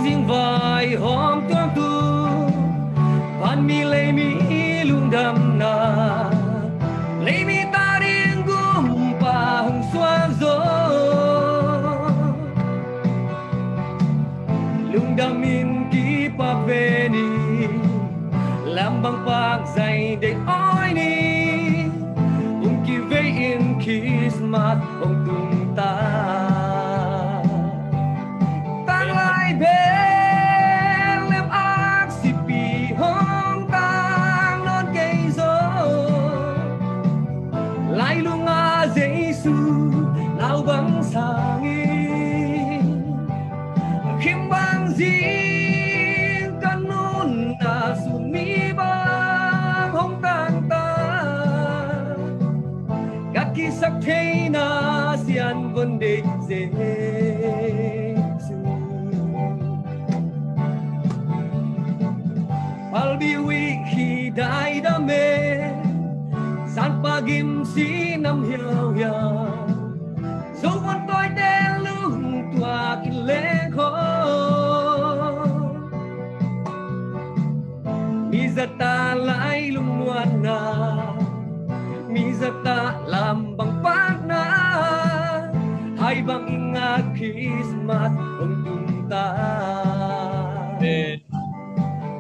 riêng vài hôm tương tư van mi lấy mi lung đam na lấy mi ta riêng gum pa hung xoan gió lung đam min ki pa về đi làm bằng bạc dày để oi đi kỳ về in Christmas ông tung ta tăng lại bên em ác si pi hong tăng non cây gió lại lu nga Giêsu nào bằng sang khiêm bang gì kanun na sumi bang hong tăng kisah na sian vấn đề Giêsu palbiwi hidai dame san pagim si nam hiao ya so con tôi đen lung tua kin lê khó mi ta lại lung ngoan na ta làm bằng phát na hay bằng ingat Christmas ông tung ta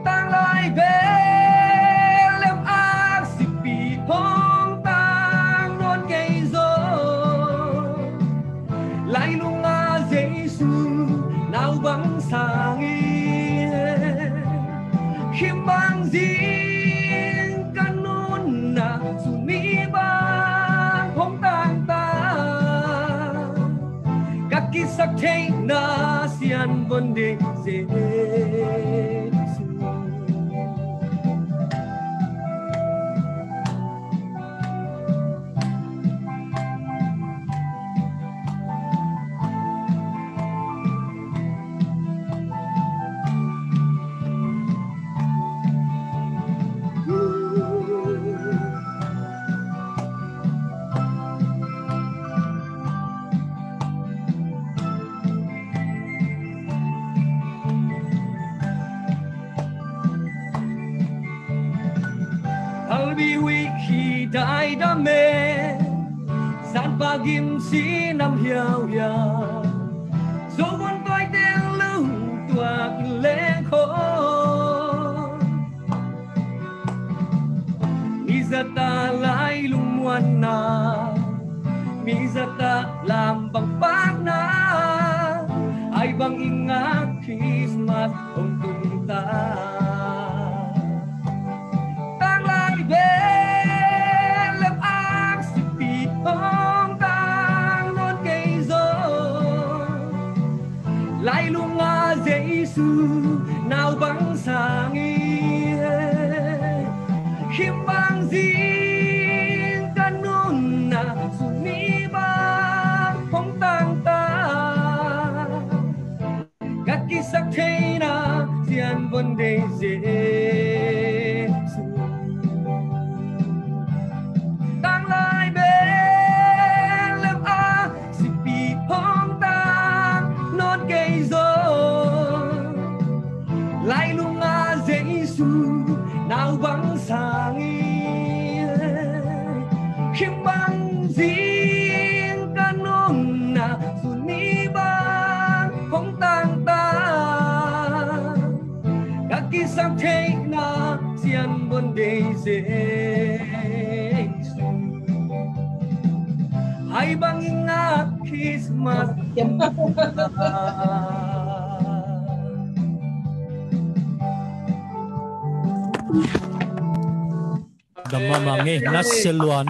tăng lại bên lem ác si pi hong tăng non cây gió lại lung nga Giêsu nào bằng sang khiêm bằng gì kanun na sumi kisah na sian vấn đề Giêsu Albiwi hidai dame san pagim si nam hiao ya so con tôi đen lung tua lên khó mi ta lại lung ngoan na mi ta làm bằng bát na ai bằng ingat Christmas ông tung ta bên lem ác si pi hong tăng non cây gió lại lu nga Giêsu nào bằng sang khiêm bằng gì kanun na sumi bang hong tăng ta các kisah na sian vấn đề Giêsu tăng lại bên lem a si pi hong tăng non cây gió lại lu nga Giêsu nào bằng sang khiêm bằng riêng kanun na suni bang hong tăng ta các kisah na sian vấn đề Giêsu hay bang ingat Christmas Dama mangi naselua